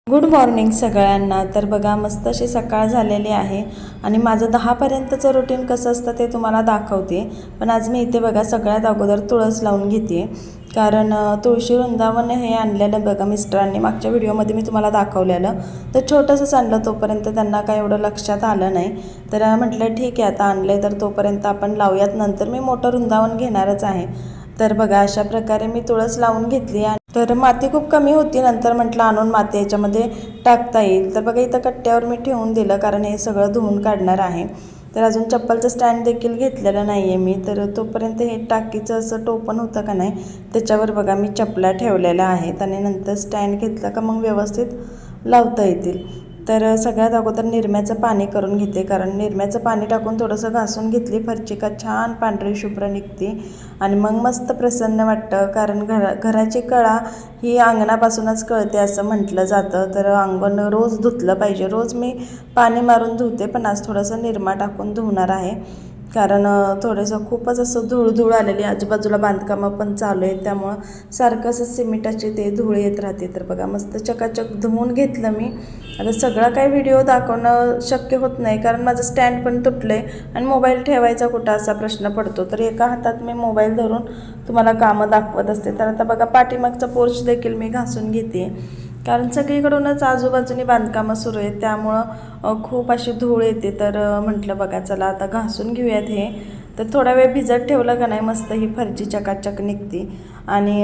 Good morning सगळ्यांना। तर बघा मस्त अशी सकाळ झालेली आहे आणि माझं 10 पर्यंतचं रुटीन कसं असतं ते तुम्हाला दाखवते। पण आज मी इथे बघा सगळ्यात अगोदर तुळस लावून घेते, कारण तुळशी वृंदावन हे आणलेलं बघा मिस्टरांनी मागच्या व्हिडिओमध्ये मी तुम्हाला दाखवलेलं। तर छोटंसंच आणलं, तोपर्यंत त्यांना काय एवढं लक्षात आलं नाही। तर म्हटलं ठीक आहे आता आणले तर तोपर्यंत आपण लावूयात, नंतर मी मोठं वृंदावन घेणारच आहे। तर बघा अशा प्रकारे मी तुळस लावून घेतली आणि तर माती खूप कमी होती, नंतर म्हटलं आणून माती याच्यामध्ये टाकता येईल। तर बघा इथं कट्ट्यावर मी ठेवून दिलं, कारण हे सगळं धुवून काढणार आहे। तर अजून चप्पलचं स्टँड देखील घेतलेलं नाही आहे मी, तर तोपर्यंत हे टाकीचं असं टोपण होतं का नाही त्याच्यावर बघा मी चपला ठेवलेल्या आहेत आणि नंतर स्टँड घेतलं का मग व्यवस्थित लावता येतील। तर सगळ्यात अगोदर निरम्याचं पाणी करून घेते, कारण निरम्याचं पाणी टाकून थोडंसं घासून घेतली फरची का छान पांढरी शुभ्र निघते आणि मग मस्त प्रसन्न वाटतं। कारण घराची कळा ही अंगणापासूनच कळते असं म्हटलं जातं। तर अंगण रोज धुतलं पाहिजे, रोज मी पाणी मारून धुते, पण आज थोडंसं निरमा टाकून धुणार आहे, कारण थोडंसं खूपच असं धूळ आलेली, आजूबाजूला बांधकामं पण चालू आहेत, त्यामुळं सारखं असं सिमेंटाचे ते धूळ येत राहते। तर बघा मस्त चकाचक धुवून घेतलं मी। आता सगळा काही व्हिडिओ दाखवणं शक्य होत नाही, कारण माझं स्टँड पण तुटलं आहे आणि मोबाईल ठेवायचा कुठं असा प्रश्न पडतो। तर एका हातात मी मोबाईल धरून तुम्हाला कामं दाखवत असते। तर आता बघा पाठीमागचा पोर्च देखील मी घासून घेते, कारण सगळीकडूनच आजूबाजूनी बांधकामं सुरू आहेत, त्यामुळं खूप अशी धूळ येते। तर म्हटलं बघा चला आता घासून घेऊयात हे। तर थोडा वेळ भिजत ठेवलं का नाही मस्त ही फरची चकाचक निघते। आणि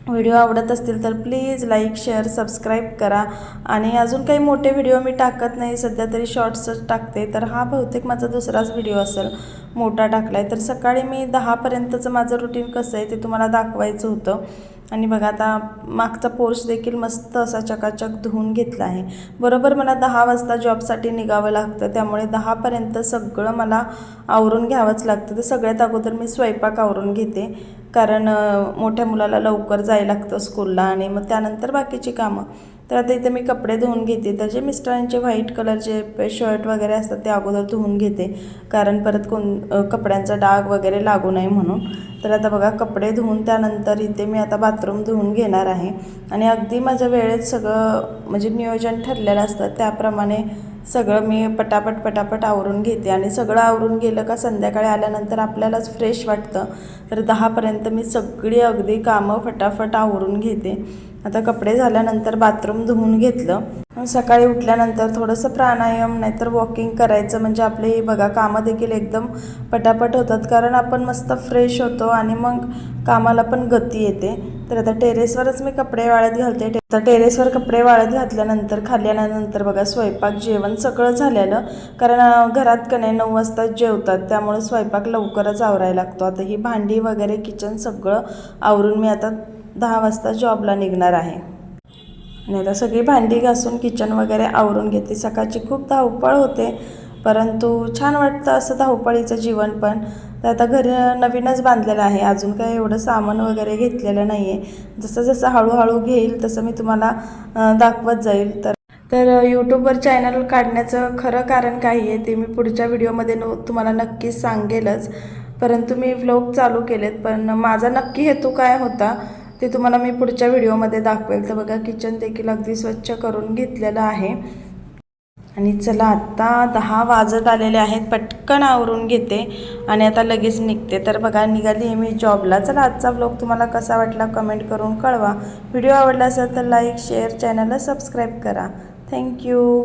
व्हिडिओ आवडत असतील तर प्लीज लाईक शेअर सबस्क्राईब करा। आणि अजून काही मोठे व्हिडिओ मी टाकत नाही, सध्या तरी शॉर्ट्सच टाकते। तर हा बहुतेक माझा दुसराच व्हिडिओ असेल मोठा टाकला आहे। तर सकाळी मी 10 पर्यंतचं माझं रुटीन कसं आहे ते तुम्हाला दाखवायचं होतं। आणि बघा आता मागचा पोर्च देखील मस्त असा चकाचक धुवून घेतला आहे। बरोबर मला 10 वाजता जॉबसाठी निघावं लागतं, त्यामुळे 10 पर्यंत सगळं मला आवरून घ्यावंच लागतं। तर सगळ्यात अगोदर मी स्वयंपाक आवरून घेते, कारण मोठ्या मुलाला लवकर जायला लागतं स्कूलला आणि मग त्यानंतर बाकीची कामं। तर आता इथे मी कपडे धुवून घेते, तर जे मिस्टरांचे व्हाईट कलरचे शर्ट वगैरे असतात ते अगोदर धुवून घेते, कारण परत कपड्यांचा डाग वगैरे लागू नये म्हणून। तर आता बघा कपडे धुवून त्यानंतर इथे मी आता बाथरूम धुवून घेणार आहे। आणि अगदी माझ्या वेळेत सगळं म्हणजे नियोजन ठरलेलं असतं, त्याप्रमाणे सगळं मी पटापट आवरून घेते। आणि सगळं आवरून गेलं का संध्याकाळी आल्यानंतर आपल्यालाच फ्रेश वाटतं। तर 10 पर्यंत मी सगळी अगदी कामं फटाफट आवरून घेते। आता कपडे झाल्यानंतर बाथरूम धुवून घेतलं, सकाळी उठल्यानंतर थोडंसं प्राणायाम नाहीतर वॉकिंग करायचं, म्हणजे आपले हे बघा कामं देखील एकदम पटापट होतात, कारण आपण मस्त फ्रेश होतो आणि मग कामाला पण गती येते। तर आता टेरेसवरच मी कपडे वाळत घालते। तर टेरेसवर कपडे वाळत घातल्यानंतर खाली आल्यानंतर बघा स्वयंपाक जेवण सगळं झालेलं, कारण घरात का नाही 9 वाजता जेवतात, त्यामुळे स्वयंपाक लवकरच आवरायला लागतो। आता ही भांडी वगैरे किचन सगळं आवरून मी आता 10 वाजता जॉबला निघणार आहे। आणि आता सगळी भांडी घासून किचन वगैरे आवरून घेते। सकाळची खूप धावपळ होते, परंतु छान वाटतं असं धावपळीचं जीवन पण। तर आता घर नवीनच बांधलेलं आहे, अजून काय एवढं सामान वगैरे घेतलेलं नाही आहे। जसं जसं हळूहळू घेईल तसं मी तुम्हाला दाखवत जाईल। तर यूट्यूबवर चॅनल काढण्याचं खरं कारण काय आहे ते मी पुढच्या व्हिडिओमध्ये तुम्हाला नक्कीच सांगेलच, परंतु मी व्लॉग चालू केलेत, पण माझा नक्की हेतू काय होता ते तुम्हाला मी पुढच्या व्हिडिओमध्ये दाखवेल। तर बघा किचन देखील अगदी स्वच्छ करून घेतलेलं आहे। आणि चला आता 10 वाजत आलेले आहेत, पटकन आवरून घेते आणि आता लगेच निघते। तर बघा निघाली मी जॉबला। चला आजचा व्लॉग तुम्हाला कसा वाटला कमेंट करून कळवा। व्हिडिओ आवडला असेल तर लाईक शेअर चॅनलला सबस्क्राईब करा। थँक्यू।